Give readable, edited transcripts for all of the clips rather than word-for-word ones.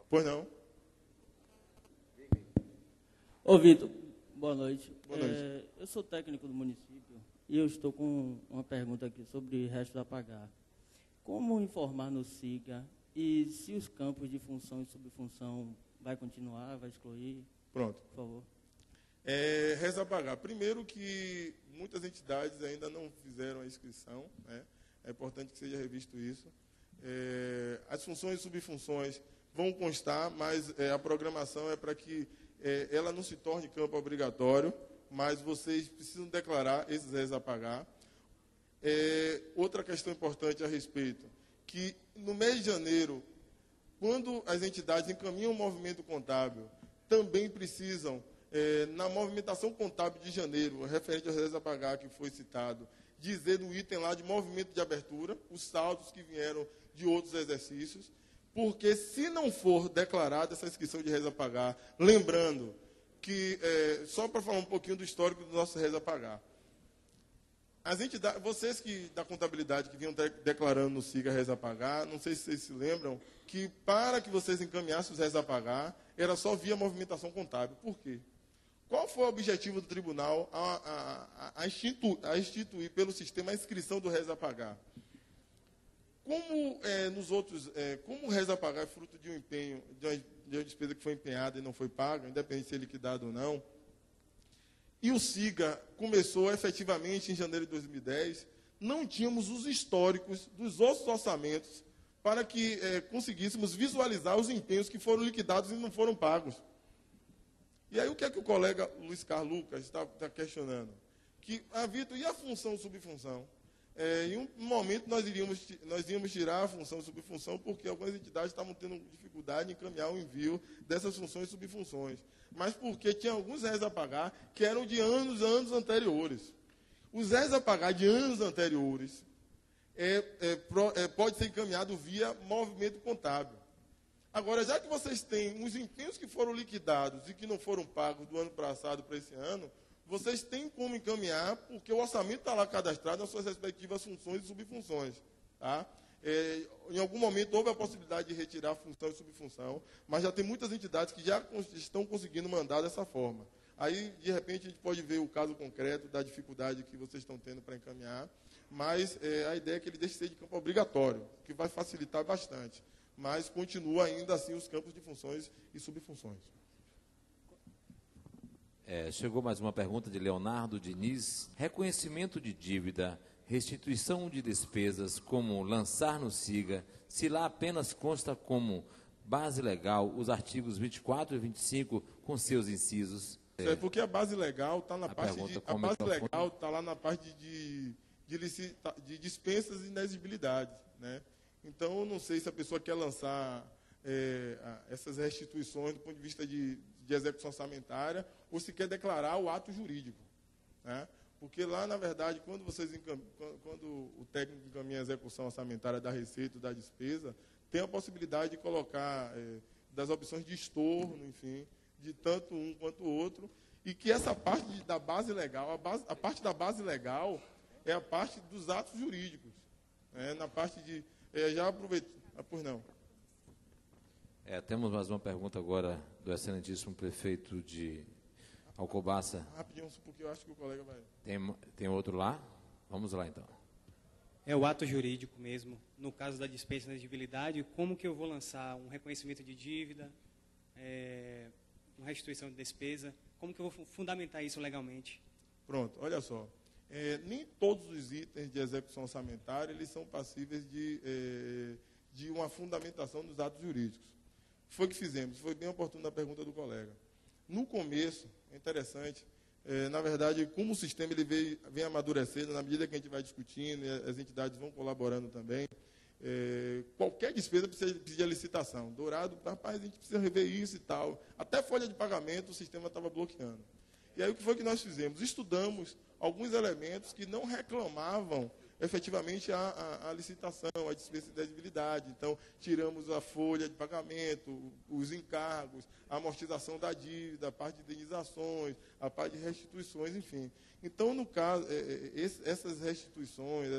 Pois não. Ô, Vitor, boa noite. Boa noite. Eu sou técnico do município e eu estou com uma pergunta aqui sobre restos a pagar. Como informar no SIGA e se os campos de função e subfunção vai continuar, vai excluir? Pronto. Por favor. Restos a pagar. Primeiro que muitas entidades ainda não fizeram a inscrição, né? É importante que seja revisto isso. As funções e subfunções vão constar, mas a programação é para que ela não se torne campo obrigatório, mas vocês precisam declarar esses restos a pagar. Outra questão importante a respeito, que no mês de janeiro, quando as entidades encaminham o movimento contábil, também precisam, na movimentação contábil de janeiro, referente aos restos a pagar que foi citado, dizer no item lá de movimento de abertura, os saldos que vieram de outros exercícios, porque se não for declarada essa inscrição de restos a pagar, lembrando que, só para falar um pouquinho do histórico do nosso restos a pagar, as entidades, vocês da contabilidade que vinham declarando no SIGA restos a pagar, não sei se vocês se lembram, que para que vocês encaminhassem os restos a pagar, era só via movimentação contábil. Por quê? Qual foi o objetivo do tribunal a instituir pelo sistema a inscrição do restos a pagar? Como como o restos a pagar é fruto de um empenho, de uma despesa que foi empenhada e não foi paga, independente de ser liquidado ou não, e o SIGA começou efetivamente em janeiro de 2010, não tínhamos os históricos dos outros orçamentos para que conseguíssemos visualizar os empenhos que foram liquidados e não foram pagos. E aí o que é que o colega Luiz Carlos Lucas está questionando? Que, Vitor, e a função subfunção? Em um momento nós íamos tirar a função e subfunção porque algumas entidades estavam tendo dificuldade em encaminhar o envio dessas funções e subfunções. Mas porque tinha alguns restos a pagar que eram de anos anteriores. Os restos a pagar de anos anteriores pode ser encaminhado via movimento contábil. Agora, já que vocês têm os empenhos que foram liquidados e que não foram pagos do ano passado para esse ano, vocês têm como encaminhar, porque o orçamento está lá cadastrado nas suas respectivas funções e subfunções. Tá? Em algum momento houve a possibilidade de retirar a função e subfunção, mas já tem muitas entidades que já estão conseguindo mandar dessa forma. Aí, de repente, a gente pode ver o caso concreto da dificuldade que vocês estão tendo para encaminhar, mas a ideia é que ele deixe de ser de campo obrigatório, que vai facilitar bastante. Mas continua ainda assim os campos de funções e subfunções. Chegou mais uma pergunta de Leonardo Diniz. Reconhecimento de dívida, restituição de despesas, como lançar no SIGA, se lá apenas consta como base legal os artigos 24 e 25 com seus incisos. Porque a base legal está na parte lá na parte de dispensas e inexigibilidades, né? Então, eu não sei se a pessoa quer lançar essas restituições do ponto de vista de execução orçamentária ou se quer declarar o ato jurídico, né? Porque lá, na verdade, quando o técnico encaminha a execução orçamentária da receita ou da despesa, tem a possibilidade de colocar das opções de estorno, enfim, de tanto um quanto o outro, e que essa parte da base legal, a parte da base legal é a parte dos atos jurídicos. Na parte de... já aproveitei... pois não. Temos mais uma pergunta agora do excelentíssimo prefeito de Alcobaça. Rapidinho, porque eu acho que o colega vai... Tem outro lá? Vamos lá, então. É o ato jurídico mesmo. No caso da dispensa e inexigibilidade, como que eu vou lançar um reconhecimento de dívida, uma restituição de despesa? Como que eu vou fundamentar isso legalmente? Pronto, olha só. Nem todos os itens de execução orçamentária eles são passíveis de uma fundamentação dos atos jurídicos. Foi o que fizemos, foi bem oportuno a pergunta do colega. No começo, é interessante, na verdade, como o sistema ele vem amadurecendo, na medida que a gente vai discutindo, e as entidades vão colaborando também, qualquer despesa precisa de licitação. Dourado, rapaz, a gente precisa rever isso e tal. Até folha de pagamento o sistema estava bloqueando. E aí o que foi que nós fizemos? Estudamos alguns elementos que não reclamavam efetivamente a licitação, a dispensa de inexigibilidade. Então, tiramos a folha de pagamento, os encargos, a amortização da dívida, a parte de indenizações, a parte de restituições, enfim. Então, no caso, essas restituições,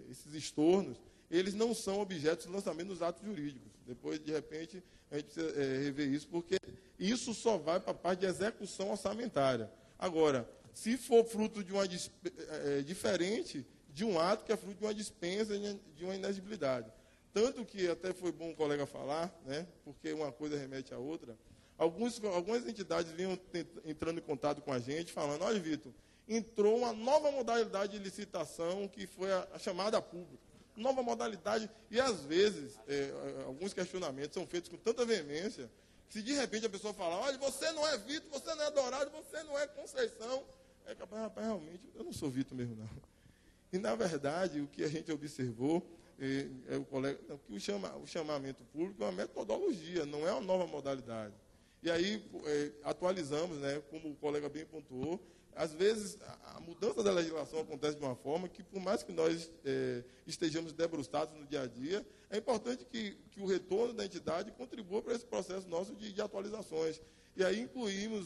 esses estornos, eles não são objetos de lançamento dos atos jurídicos. Depois, de repente, a gente precisa rever isso, porque isso só vai para a parte de execução orçamentária. Agora, se for fruto de uma diferente de um ato que é fruto de uma dispensa, de uma inexigibilidade. Tanto que até foi bom o colega falar, né, porque uma coisa remete à outra. Algumas entidades vinham entrando em contato com a gente, falando, olha, Vitor, entrou uma nova modalidade de licitação, que foi a chamada pública. Nova modalidade, e às vezes, alguns questionamentos são feitos com tanta veemência, que se de repente a pessoa fala, olha, você não é Vitor, você não é Dourado, você não é Conceição, é capaz, rapaz, realmente, eu não sou Vitor mesmo, não. E, na verdade, o que a gente observou, que o chamamento público é uma metodologia, não é uma nova modalidade. E aí, atualizamos, né, como o colega bem pontuou, às vezes a mudança da legislação acontece de uma forma que, por mais que nós estejamos debruçados no dia a dia, é importante que o retorno da entidade contribua para esse processo nosso de atualizações. E aí incluímos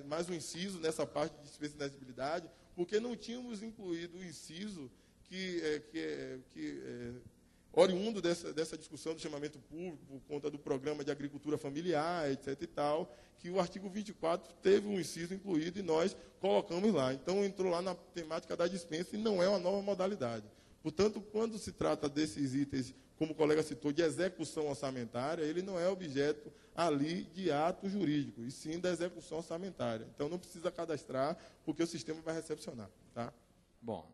mais um inciso nessa parte de dispensa de inexigibilidade, porque não tínhamos incluído o inciso oriundo dessa discussão do chamamento público, por conta do programa de agricultura familiar, etc. e tal, que o artigo 24 teve um inciso incluído e nós colocamos lá. Então, entrou lá na temática da dispensa e não é uma nova modalidade. Portanto, quando se trata desses itens, como o colega citou, de execução orçamentária, ele não é objeto ali de ato jurídico, e sim da execução orçamentária. Então, não precisa cadastrar, porque o sistema vai recepcionar. Tá? Bom,